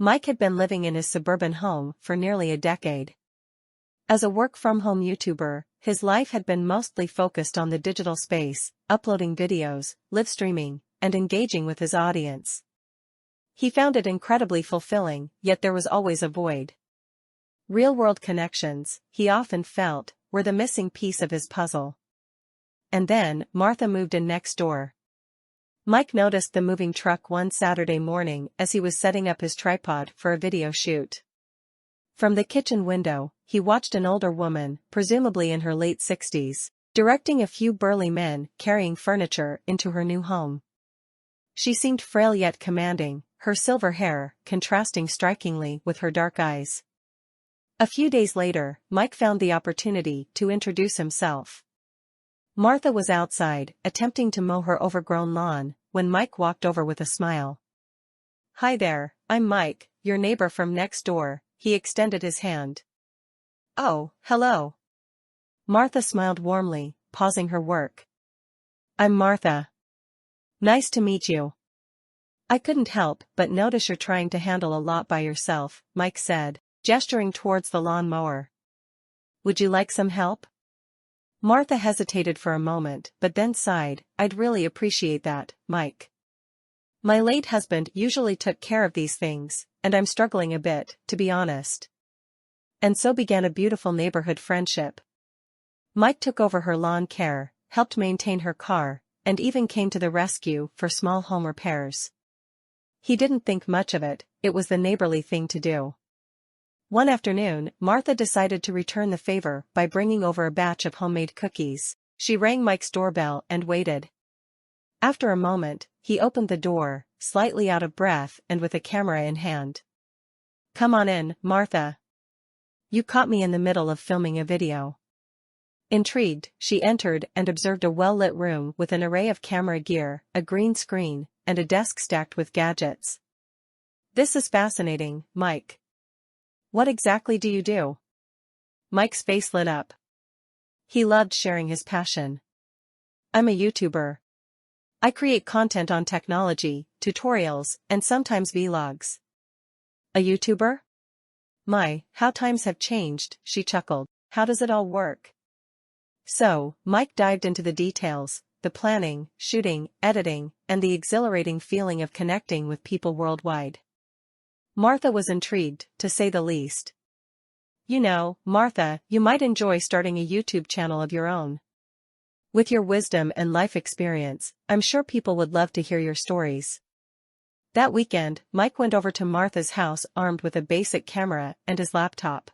Mike had been living in his suburban home for nearly a decade. As a work-from-home YouTuber, his life had been mostly focused on the digital space, uploading videos, live streaming, and engaging with his audience. He found it incredibly fulfilling, yet there was always a void. Real-world connections, he often felt, were the missing piece of his puzzle. And then, Martha moved in next door. Mike noticed the moving truck one Saturday morning as he was setting up his tripod for a video shoot. From the kitchen window, he watched an older woman, presumably in her late 60s, directing a few burly men carrying furniture into her new home. She seemed frail yet commanding, her silver hair contrasting strikingly with her dark eyes. A few days later, Mike found the opportunity to introduce himself. Martha was outside, attempting to mow her overgrown lawn, when Mike walked over with a smile. "Hi there, I'm Mike, your neighbor from next door," he extended his hand. "Oh, hello." Martha smiled warmly, pausing her work. "I'm Martha. Nice to meet you." "I couldn't help but notice you're trying to handle a lot by yourself," Mike said, gesturing towards the lawn mower. "Would you like some help?" Martha hesitated for a moment but then sighed, "I'd really appreciate that, Mike. My late husband usually took care of these things, and I'm struggling a bit, to be honest." And so began a beautiful neighborhood friendship. Mike took over her lawn care, helped maintain her car, and even came to the rescue for small home repairs. He didn't think much of it, it was the neighborly thing to do. One afternoon, Martha decided to return the favor by bringing over a batch of homemade cookies. She rang Mike's doorbell and waited. After a moment, he opened the door, slightly out of breath and with a camera in hand. "Come on in, Martha. You caught me in the middle of filming a video." Intrigued, she entered and observed a well-lit room with an array of camera gear, a green screen, and a desk stacked with gadgets. "This is fascinating, Mike. What exactly do you do?" Mike's face lit up. He loved sharing his passion. "I'm a YouTuber. I create content on technology, tutorials, and sometimes vlogs." "A YouTuber? My, how times have changed," she chuckled. "How does it all work?" So, Mike dived into the details, the planning, shooting, editing, and the exhilarating feeling of connecting with people worldwide. Martha was intrigued, to say the least. "You know, Martha, you might enjoy starting a YouTube channel of your own. With your wisdom and life experience, I'm sure people would love to hear your stories." That weekend, Mike went over to Martha's house armed with a basic camera and his laptop.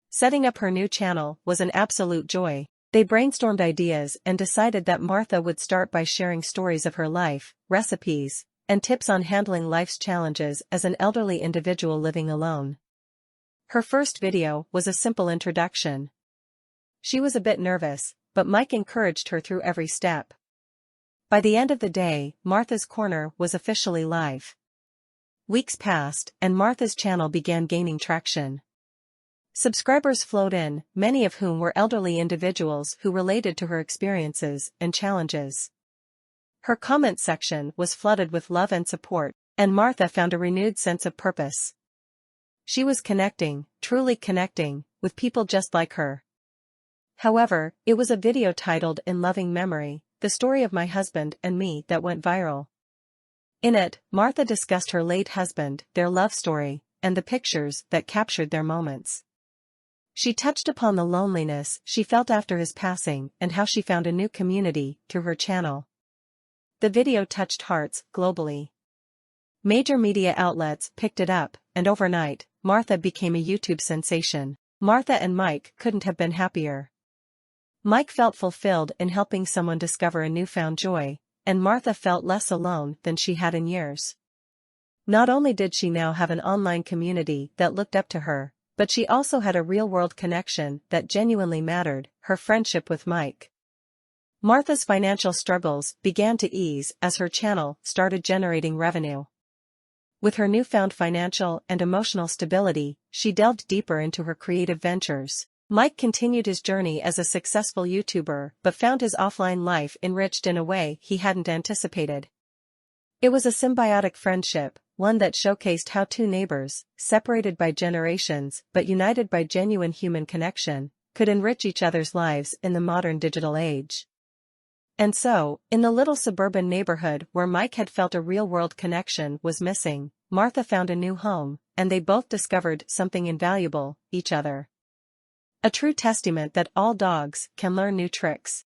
Setting up her new channel was an absolute joy. They brainstormed ideas and decided that Martha would start by sharing stories of her life, recipes, and tips on handling life's challenges as an elderly individual living alone. Her first video was a simple introduction. She was a bit nervous, but Mike encouraged her through every step. By the end of the day, Martha's Corner was officially live. Weeks passed, and Martha's channel began gaining traction. Subscribers flowed in, many of whom were elderly individuals who related to her experiences and challenges. Her comment section was flooded with love and support, and Martha found a renewed sense of purpose. She was connecting, truly connecting, with people just like her. However, it was a video titled "In Loving Memory, the Story of My Husband and Me" that went viral. In it, Martha discussed her late husband, their love story, and the pictures that captured their moments. She touched upon the loneliness she felt after his passing and how she found a new community through her channel. The video touched hearts globally. Major media outlets picked it up, and overnight, Martha became a YouTube sensation. Martha and Mike couldn't have been happier. Mike felt fulfilled in helping someone discover a newfound joy, and Martha felt less alone than she had in years. Not only did she now have an online community that looked up to her, but she also had a real-world connection that genuinely mattered, her friendship with Mike. Martha's financial struggles began to ease as her channel started generating revenue. With her newfound financial and emotional stability, she delved deeper into her creative ventures. Mike continued his journey as a successful YouTuber but found his offline life enriched in a way he hadn't anticipated. It was a symbiotic friendship, one that showcased how two neighbors, separated by generations but united by genuine human connection, could enrich each other's lives in the modern digital age. And so, in the little suburban neighborhood where Mike had felt a real-world connection was missing, Martha found a new home, and they both discovered something invaluable: each other. A true testament that all dogs can learn new tricks.